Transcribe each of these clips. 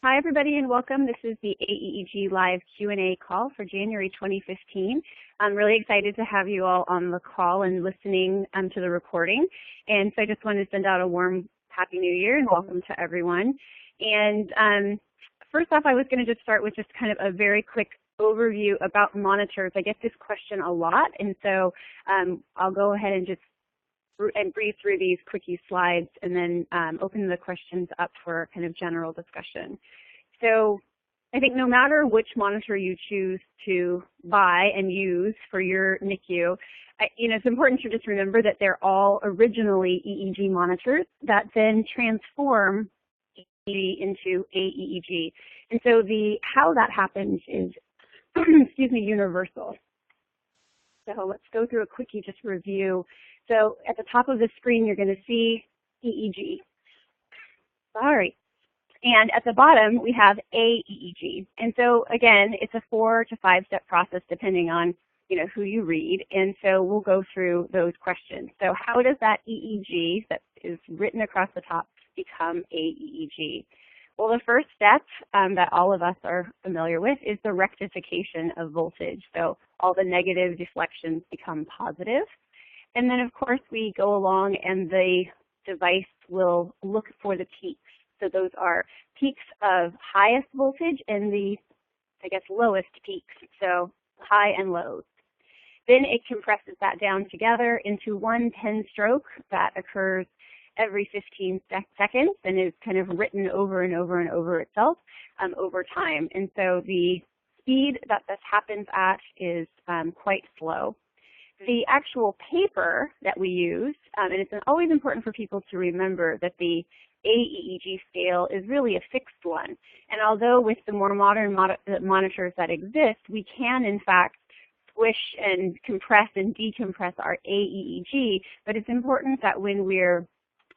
Hi, everybody, and welcome. This is the aEEG Live Q&A call for January 2015. I'm really excited to have you all on the call and listening to the recording. And so I just wanted to send out a warm Happy New Year and welcome to everyone. And first off, I was going to just start with just kind of a very quick overview about monitors. I get this question a lot, and so I'll go ahead and just breeze through these quickie slides and then open the questions up for kind of general discussion. So I think no matter which monitor you choose to buy and use for your NICU, it's important to just remember that they're all originally EEG monitors that then transform EEG into aEEG. And so how that happens is, excuse me, universal. So let's go through a quickie just review. So at the top of the screen, you're going to see EEG. Sorry. And at the bottom, we have aEEG. And so again, it's a 4 to 5 step process depending on who you read. And so we'll go through those questions. So how does that EEG that is written across the top become aEEG? Well, the first step that all of us are familiar with is the rectification of voltage. So all the negative deflections become positive. And then, of course, we go along and the device will look for the peaks. So those are peaks of highest voltage and the, lowest peaks, so high and lows. Then it compresses that down together into one 10-stroke that occurs every 15 seconds and is kind of written over and over and over itself over time. And so the speed that this happens at is quite slow. The actual paper that we use, and it's always important for people to remember that the aEEG scale is really a fixed one. And although with the more modern monitors that exist, we can in fact squish and compress and decompress our aEEG, but it's important that when we're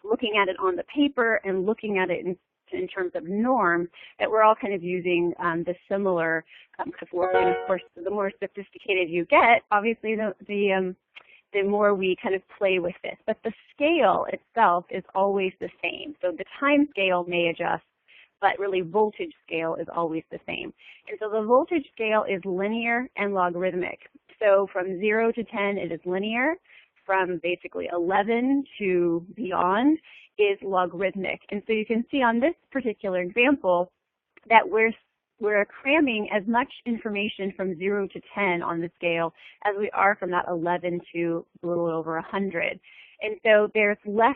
looking at it on the paper and looking at it in terms of norms, that we're all kind of using the similar work. And of course, the more sophisticated you get, obviously the more we kind of play with this. But the scale itself is always the same. So the time scale may adjust, but really voltage scale is always the same. And so the voltage scale is linear and logarithmic. So from 0 to 10, it is linear. From basically 11 to beyond is logarithmic. And so you can see on this particular example that we're cramming as much information from 0 to 10 on the scale as we are from that 11 to a little over 100. And so there's less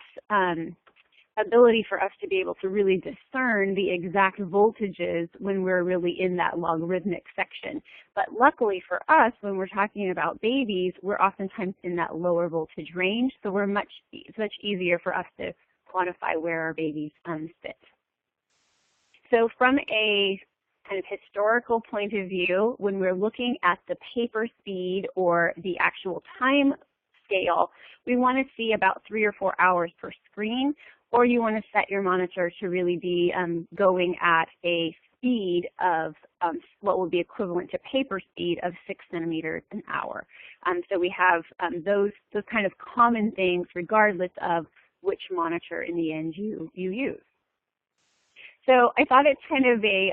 ability for us to be able to really discern the exact voltages when we're really in that logarithmic section. But luckily for us, when we're talking about babies, we're oftentimes in that lower voltage range, so it's much easier for us to quantify where our babies sit. So from a kind of historical point of view, when we're looking at the paper speed or the actual time scale, we want to see about 3 or 4 hours per screen, or you want to set your monitor to really be going at a speed of what would be equivalent to paper speed of 6 centimeters an hour. So we have those kind of common things regardless of which monitor in the end you use. So I thought it's kind of a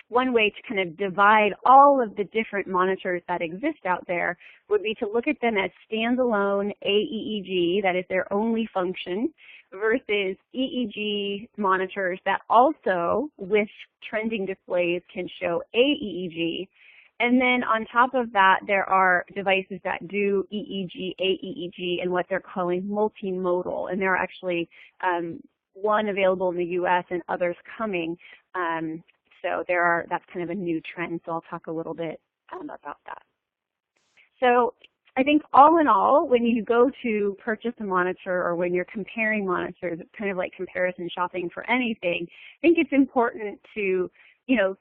one way to kind of divide all of the different monitors that exist out there would be to look at them as standalone aEEG, that is their only function, versus EEG monitors that also, with trending displays, can show aEEG. And then on top of that, there are devices that do EEG, aEEG, and what they're calling multimodal. And there are actually one available in the U.S. and others coming. So that's kind of a new trend, so I'll talk a little bit about that. So I think all in all, when you go to purchase a monitor or when you're comparing monitors, it's kind of like comparison shopping for anything. I think it's important to,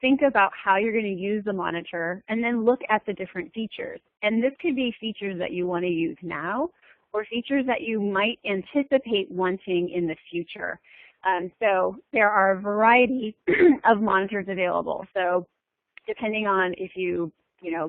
think about how you're going to use the monitor and then look at the different features. And this could be features that you want to use now or features that you might anticipate wanting in the future. So there are a variety of monitors available. So depending on if you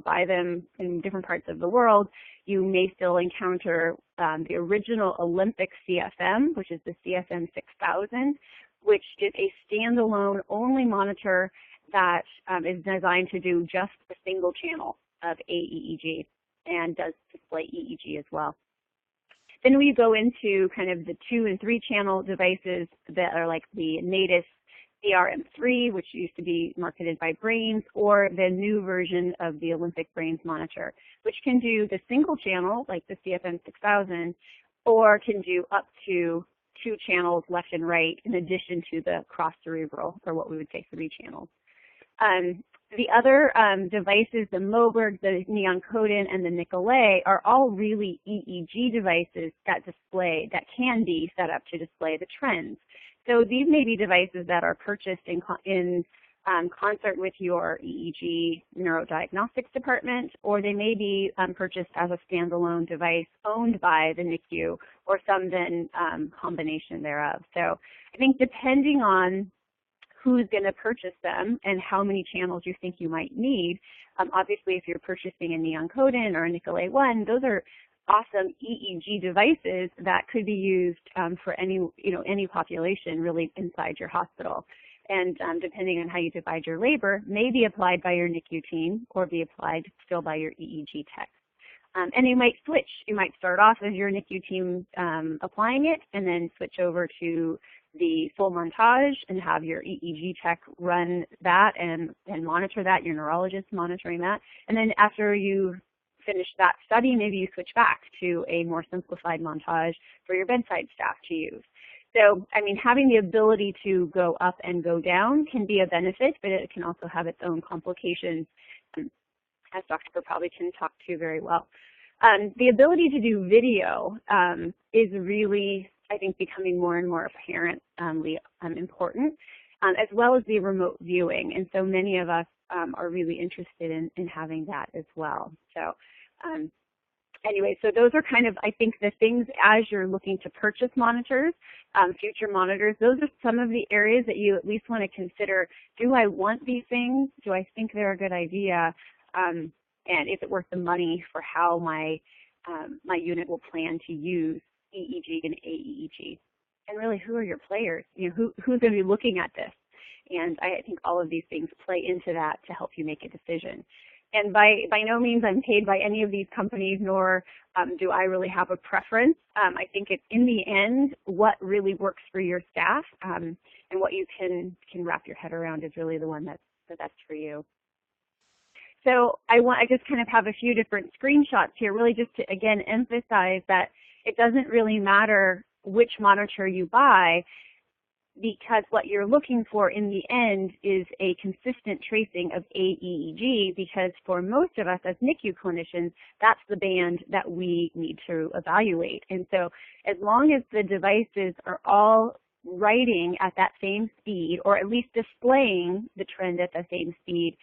buy them in different parts of the world, you may still encounter the original Olympic CFM, which is the CFM 6000, which is a standalone only monitor that is designed to do just a single channel of aEEG and does display EEG as well. Then we go into kind of the 2- and 3-channel devices that are like the native CRM3, which used to be marketed by Brains, or the new version of the Olympic Brains monitor, which can do the single channel, like the CFM6000, or can do up to 2 channels left and right in addition to the cross-cerebral, or what we would say 3 channels. The other devices, the Moberg, the Neon-Codon, and the Nicolet, are all really EEG devices that can be set up to display the trends. So these may be devices that are purchased in concert with your EEG neurodiagnostics department, or they may be purchased as a standalone device owned by the NICU, or some then combination thereof. So I think depending on who's going to purchase them and how many channels you think you might need, obviously if you're purchasing a Neon-Codon or a Nicolet 1, those are awesome EEG devices that could be used for any population really inside your hospital. And depending on how you divide your labor, may be applied by your NICU team or be applied still by your EEG tech. And you might switch. You might start off as your NICU team applying it and then switch over to the full montage and have your EEG tech run that and monitor that, your neurologist monitoring that. And then after you finish that study, maybe you switch back to a more simplified montage for your bedside staff to use. So, I mean, having the ability to go up and go down can be a benefit, but it can also have its own complications, as Dr. probably can talk to very well. The ability to do video is really, I think, becoming more and more apparently important, as well as the remote viewing. And so many of us are really interested in having that as well. So anyway, so those are kind of, I think, the things as you're looking to purchase monitors, future monitors, those are some of the areas that you at least want to consider. Do I want these things? Do I think they're a good idea? And is it worth the money for how my unit will plan to use EEG and aEEG? And really, who are your players? You know, who's going to be looking at this? And I think all of these things play into that to help you make a decision. And by no means I'm paid by any of these companies, nor do I really have a preference. I think it's in the end what really works for your staff and what you can wrap your head around is really the one that's the best for you. So I just kind of have a few different screenshots here, really just to again emphasize that it doesn't really matter which monitor you buy, because what you're looking for in the end is a consistent tracing of aEEG, because for most of us as NICU clinicians, that's the band that we need to evaluate. And so as long as the devices are all writing at that same speed, or at least displaying the trend at the same speed,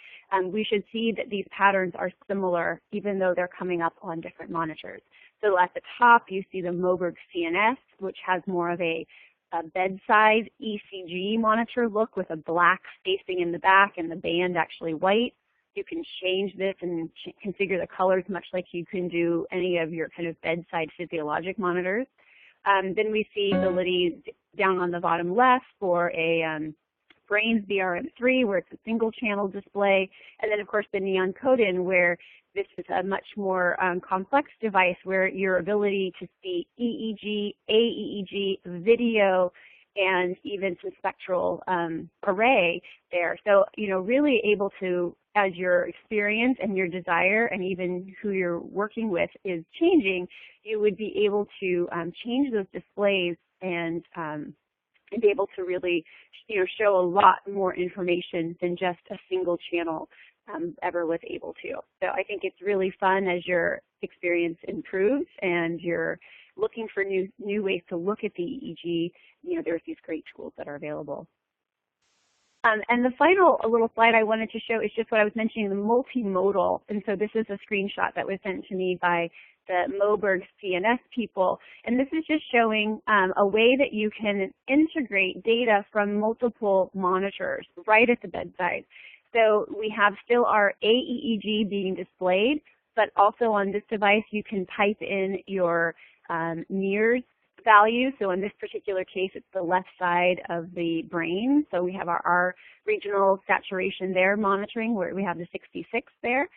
we should see that these patterns are similar, even though they're coming up on different monitors. So at the top, you see the Moberg CNS, which has more of a bedside ECG monitor look with a black spacing in the back and the band actually white. You can change this and configure the colors much like you can do any of your kind of bedside physiologic monitors. Then we see ability down on the bottom left for a Brains BRM3, where it's a single channel display, and then of course the Neon-Codon, where this is a much more complex device where your ability to see EEG, aEEG, video, and even some spectral array there. So, you know, really able to, as your experience and your desire and even who you're working with is changing, you would be able to change those displays and be able to really, you know, show a lot more information than just a single channel ever was able to. So I think it's really fun as your experience improves and you're looking for new ways to look at the EEG. You know, there's these great tools that are available. And the final little slide I wanted to show is just what I was mentioning, the multimodal. And so this is a screenshot that was sent to me by the Moberg CNS people. And this is just showing a way that you can integrate data from multiple monitors right at the bedside. So we have still our aEEG being displayed, but also on this device you can type in your NIRS value. So in this particular case, it's the left side of the brain. So we have our regional saturation there monitoring, where we have the 66 there.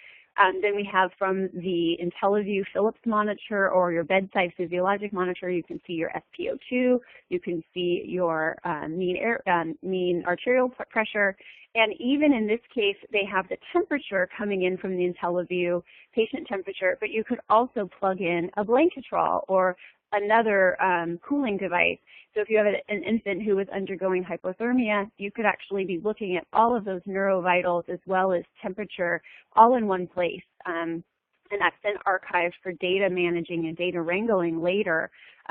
Then we have from the IntelliVue Philips monitor or your bedside physiologic monitor, you can see your SpO2, you can see your mean arterial pressure, and even in this case, they have the temperature coming in from the IntelliVue patient temperature, but you could also plug in a Blanketrol or another cooling device. So if you have an infant who is undergoing hypothermia, you could actually be looking at all of those neurovitals as well as temperature all in one place. And that's then archived for data managing and data wrangling later,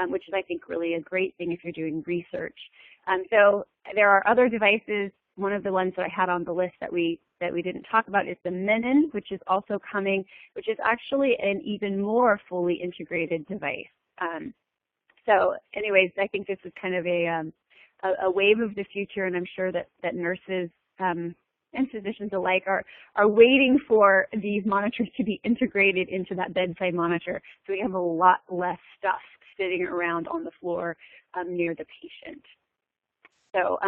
which is, I think, really a great thing if you're doing research. So there are other devices. One of the ones that I had on the list that we didn't talk about is the Menon, which is also coming, which is actually an even more fully integrated device. So anyways, I think this is kind of a wave of the future, and I'm sure that nurses and physicians alike are waiting for these monitors to be integrated into that bedside monitor, so we have a lot less stuff sitting around on the floor near the patient. So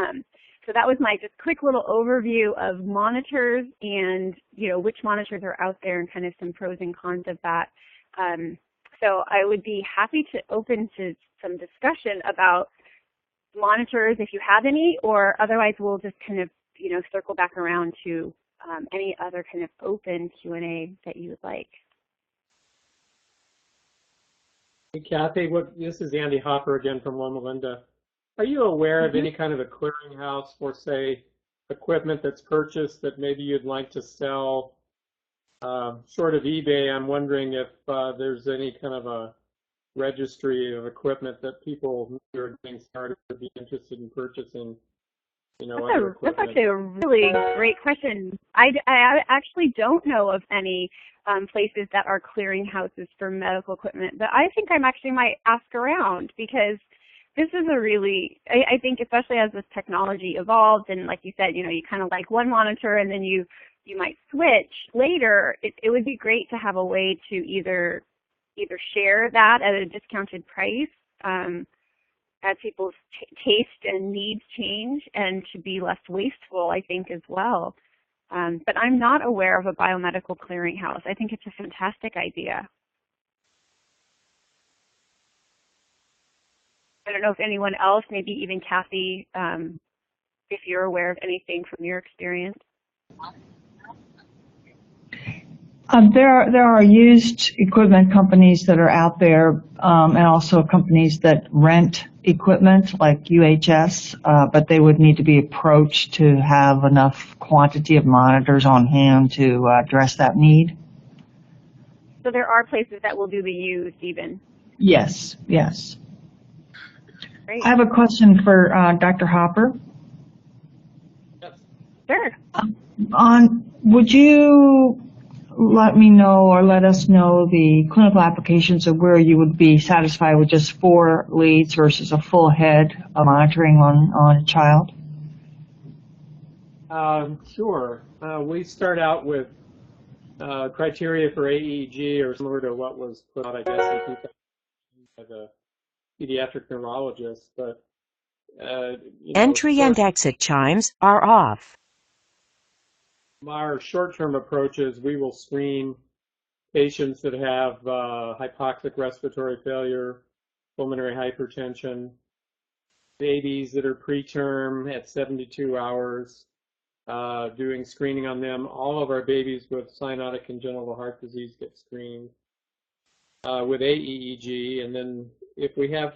so that was my just quick little overview of monitors and, you know, which monitors are out there and kind of some pros and cons of that. So I would be happy to open to some discussion about monitors if you have any, or otherwise we'll just kind of, you know, circle back around to any other kind of open Q&A that you would like. Hey, Kathy, this is Andy Hopper again from Loma Linda. Are you aware of any kind of a clearinghouse for, say, equipment that's purchased that maybe you'd like to sell? Short of eBay, I'm wondering if there's any kind of a registry of equipment that people who are getting started would be interested in purchasing. You know, that's actually a really great question. I actually don't know of any places that are clearinghouses for medical equipment, but I think I actually might ask around, because this is a really, I think especially as this technology evolves, and like you said, you know, you kind of like one monitor and then you might switch later, it would be great to have a way to either share that at a discounted price as people's taste and needs change, and to be less wasteful, I think, as well. But I'm not aware of a biomedical clearinghouse. I think it's a fantastic idea. I don't know if anyone else, maybe even Kathy, if you're aware of anything from your experience. There are used equipment companies that are out there, and also companies that rent equipment like UHS, but they would need to be approached to have enough quantity of monitors on hand to address that need. So there are places that will do the used even? Yes, yes. Great. I have a question for Dr. Hopper. Sure. Would you let me know or let us know the clinical applications of where you would be satisfied with just 4 leads versus a full head of monitoring on a child? Sure. We start out with criteria for aEEG, or similar to what was put out, I guess, in 2000 by the pediatric neurologist. But entry and exit chimes are off. Our short-term approach is we will screen patients that have hypoxic respiratory failure, pulmonary hypertension, babies that are preterm at 72 hours, doing screening on them. All of our babies with cyanotic congenital heart disease get screened with aEEG, and then if we have,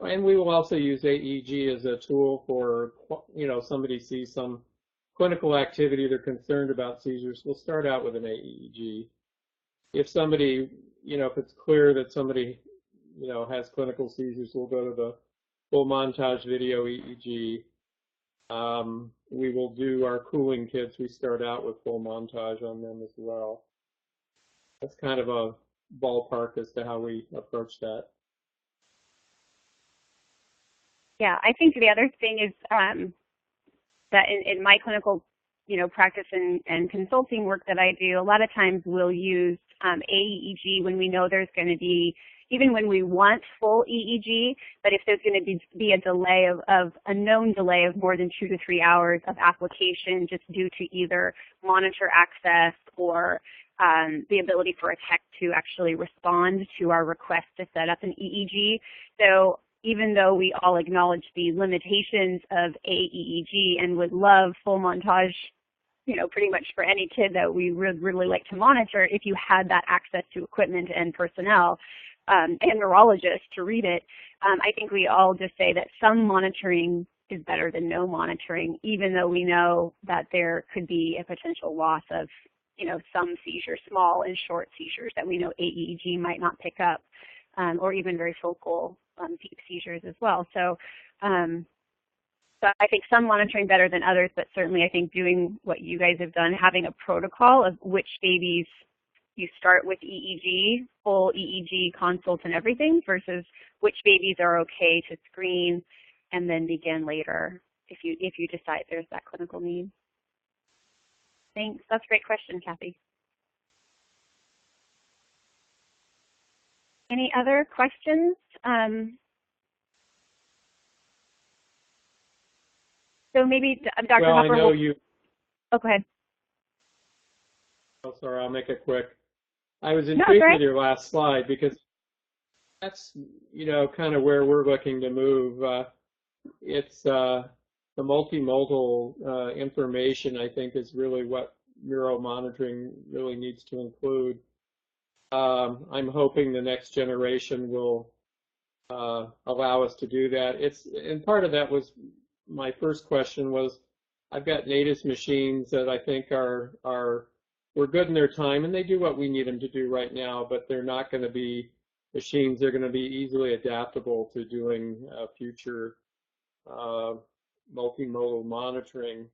and we will also use aEEG as a tool for, you know, somebody sees some clinical activity, they're concerned about seizures, we'll start out with an aEEG. If somebody, you know, if it's clear that somebody, you know, has clinical seizures, we'll go to the full montage video EEG. We will do our cooling kits. We start out with full montage on them as well. That's kind of a ballpark as to how we approach that. Yeah, I think the other thing is that in my clinical, you know, practice and consulting work that I do, a lot of times we'll use aEEG when we know there's going to be, even when we want full EEG, but if there's going to be a delay of a known delay of more than 2 to 3 hours of application just due to either monitor access or the ability for a tech to actually respond to our request to set up an EEG. So even though we all acknowledge the limitations of aEEG and would love full montage, you know, pretty much for any kid that we would really like to monitor, if you had that access to equipment and personnel and neurologists to read it, I think we all just say that some monitoring is better than no monitoring, even though we know that there could be a potential loss of, you know, some seizures, small and short seizures that we know aEEG might not pick up, or even very focal deep seizures as well. So I think some monitoring better than others, but certainly I think doing what you guys have done, having a protocol of which babies you start with EEG, full EEG consults and everything, versus which babies are okay to screen and then begin later if you decide there's that clinical need. Thanks. That's a great question, Kathy. Any other questions? So maybe Dr. Well, Hopper I know you. Oh, go ahead. Oh, sorry, I'll make it quick. I was intrigued with your last slide because that's, you know, kind of where we're looking to move. It's the multimodal information, I think, is really what neuromonitoring really needs to include. I'm hoping the next generation will allow us to do that. And part of that was my first question was, I've got Natus machines that I think we're good in their time, and they do what we need them to do right now, but they're not going to be machines. They're going to be easily adaptable to doing future multimodal monitoring,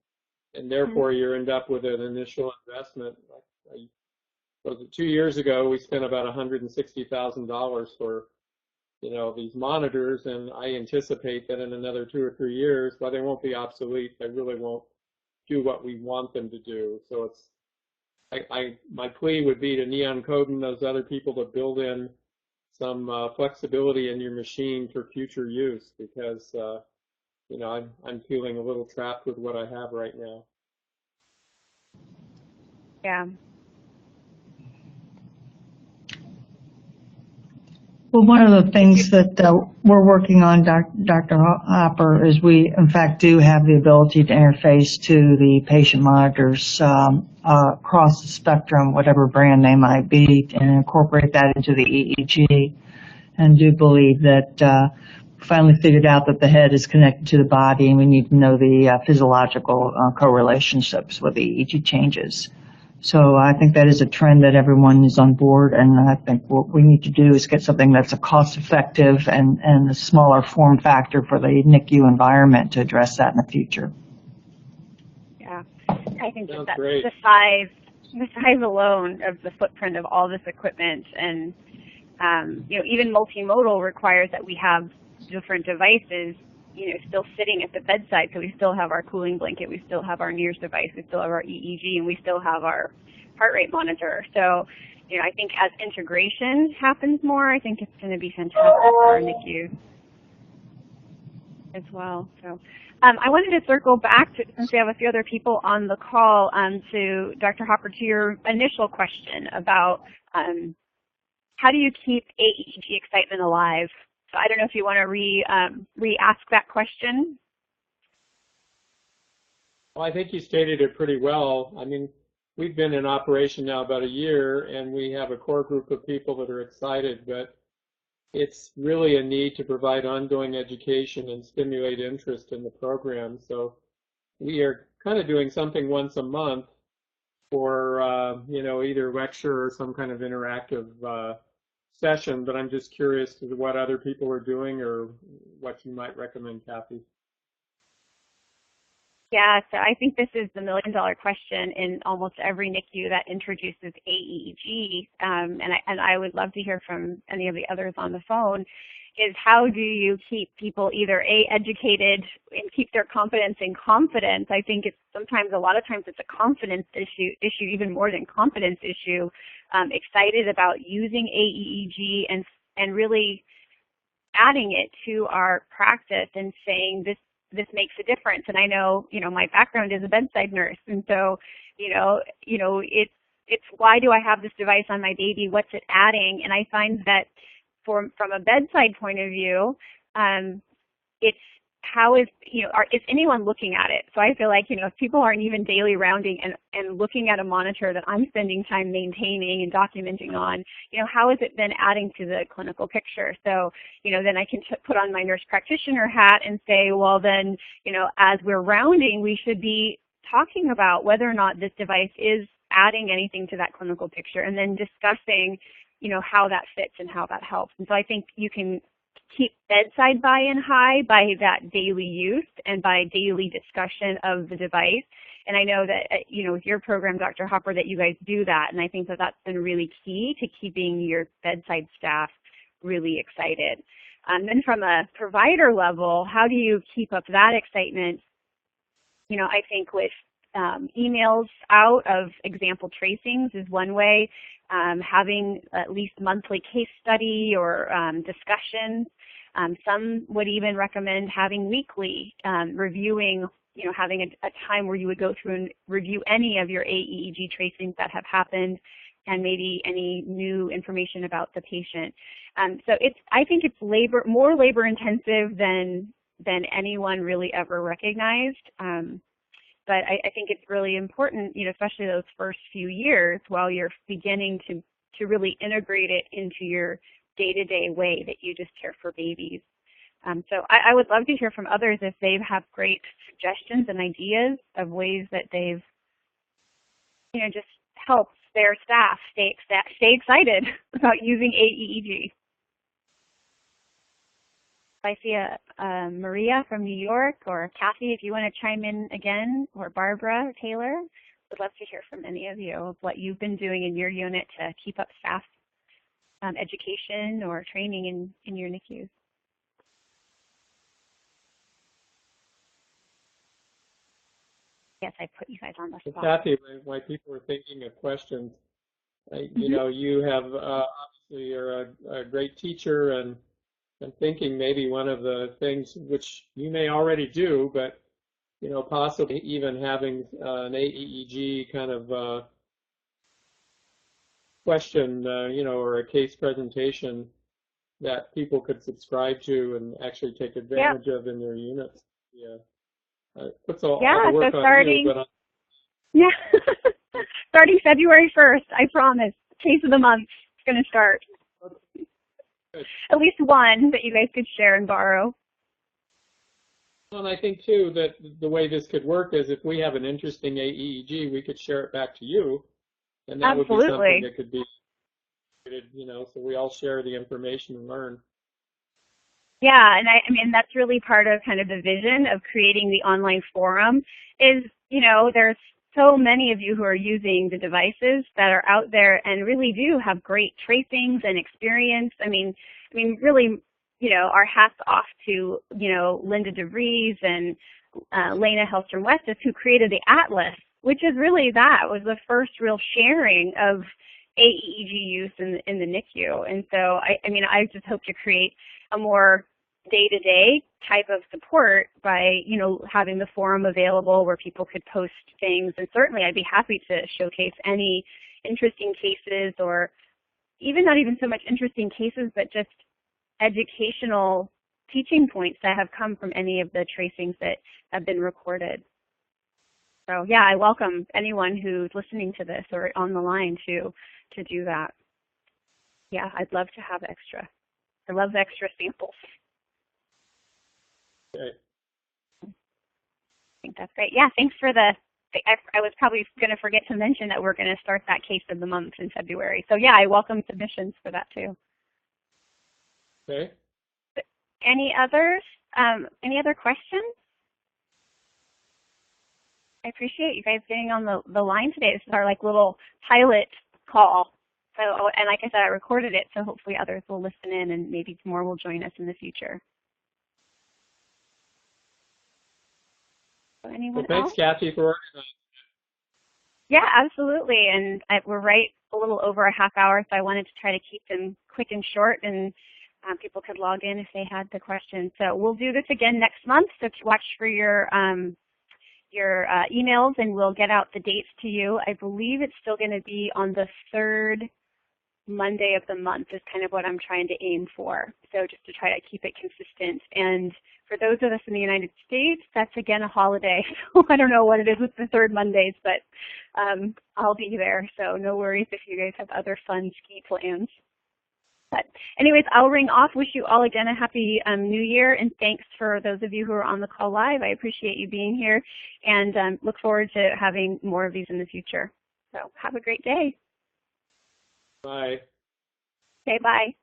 and therefore you end up with an initial investment. Was it 2 years ago, we spent about $160,000 for, you know, these monitors, and I anticipate that in another 2 or 3 years, while they won't be obsolete, they really won't do what we want them to do. So it's, my plea would be to Neon Code and those other people to build in some flexibility in your machine for future use, because you know, I'm feeling a little trapped with what I have right now. Yeah. Well, one of the things that we're working on, Dr. Hopper, is we, in fact, do have the ability to interface to the patient monitors across the spectrum, whatever brand they might be, and incorporate that into the EEG. And do believe that finally figured out that the head is connected to the body, and we need to know the physiological correlationships with the EEG changes. So I think that is a trend that everyone is on board, and I think what we need to do is get something that's a cost-effective and a smaller form factor for the NICU environment to address that in the future. Yeah, I think that great. the size alone of the footprint of all this equipment, and you know, even multimodal requires that we have different devices, you know, still sitting at the bedside. So we still have our cooling blanket, we still have our NIRS device, we still have our EEG, and we still have our heart rate monitor. So, you know, I think as integration happens more, I think it's going to be fantastic for our NICU as well. So I wanted to circle back to, since we have a few other people on the call, to Dr. Hopper, to your initial question about how do you keep aEEG excitement alive? So I don't know if you want to re-ask that question. Well, I think you stated it pretty well. I mean, we've been in operation now about a year, and we have a core group of people that are excited, but it's really a need to provide ongoing education and stimulate interest in the program. So we are kind of doing something once a month for, you know, either lecture or some kind of interactive session, but I'm just curious to what other people are doing or what you might recommend, Kathy. Yeah, so I think this is the million-dollar question in almost every NICU that introduces aEEG, and I would love to hear from any of the others on the phone, is how do you keep people either educated and keep their confidence in confidence? I think it's sometimes, a lot of times it's a confidence issue even more than confidence issue, excited about using aEEG and and really adding it to our practice and saying this makes a difference. And I know, my background is a bedside nurse, and so, it's why do I have this device on my baby? What's it adding? And I find that from a bedside point of view, it's how is anyone looking at it? So I feel like, if people aren't even daily rounding and looking at a monitor that I'm spending time maintaining and documenting on, how is it then adding to the clinical picture? So, then I can put on my nurse practitioner hat and say, well, then, as we're rounding, we should be talking about whether or not this device is adding anything to that clinical picture, and then discussing, how that fits and how that helps. And so I think you can keep bedside buy-in high by that daily use and by daily discussion of the device. And I know that, with your program, Dr. Hopper, that you guys do that. And I think that that's been really key to keeping your bedside staff really excited. Then from a provider level, how do you keep up that excitement? I think with emails out of example tracings is one way. Having at least monthly case study or discussions. Some would even recommend having weekly reviewing, having a time where you would go through and review any of your aEEG tracings that have happened and maybe any new information about the patient. So I think it's more labor intensive than anyone really ever recognized. But I think it's really important, especially those first few years while you're beginning to really integrate it into your day-to-day way that you just care for babies. So I would love to hear from others if they have great suggestions and ideas of ways that they've, just helped their staff stay excited about using aEEG. I see a Maria from New York, or Kathy, if you want to chime in again, or Barbara Taylor. Would love to hear from any of you of what you've been doing in your unit to keep up staff education or training in your NICUs. Yes, I put you guys on the spot. Kathy, while people are thinking of questions, you have obviously you're a great teacher, and I'm thinking maybe one of the things which you may already do, but possibly even having an aEEG kind of question, or a case presentation that people could subscribe to and actually take advantage of in their units. Yeah, puts all the work so on you, but starting February 1st, I promise. Case of the month is going to start. At least one that you guys could share and borrow. Well, and I think, too, that the way this could work is if we have an interesting aEEG, we could share it back to you, and that would be something that could be, so we all share the information and learn. Yeah, and I mean, that's really part of kind of the vision of creating the online forum is, there's so many of you who are using the devices that are out there and really do have great tracings and experience. I mean, really, our hats off to, Linda DeVries and Lena Hellstrom-Westis, who created the Atlas, which is really was the first real sharing of aEEG use in the NICU. And so, I just hope to create a more day-to-day type of support by, having the forum available where people could post things. And certainly I'd be happy to showcase any interesting cases, or even not even so much interesting cases, but just educational teaching points that have come from any of the tracings that have been recorded. So yeah, I welcome anyone who's listening to this or on the line to do that. Yeah, I'd love to have extra. I love the extra samples. Okay. I think that's great. Yeah, thanks for I was probably going to forget to mention that we're going to start that case of the month in February. So yeah, I welcome submissions for that too. Okay. Any others? Any other questions? I appreciate you guys getting on the line today. This is our little pilot call. So, and like I said, I recorded it, so hopefully others will listen in and maybe more will join us in the future. So anyone Well, thanks, else? Kathy, for organizing. Yeah, absolutely. And we're right a little over a half hour, so I wanted to try to keep them quick and short, and people could log in if they had the questions. So we'll do this again next month, so watch for your emails, and we'll get out the dates to you. I believe it's still going to be on the third Monday of the month is kind of what I'm trying to aim for. So just to try to keep it consistent. And for those of us in the United States, that's again a holiday. So I don't know what it is with the third Mondays, but I'll be there. So no worries if you guys have other fun ski plans. But anyways, I'll ring off. Wish you all again a happy New Year, and thanks for those of you who are on the call live. I appreciate you being here, and look forward to having more of these in the future. So have a great day. Bye. Okay, bye.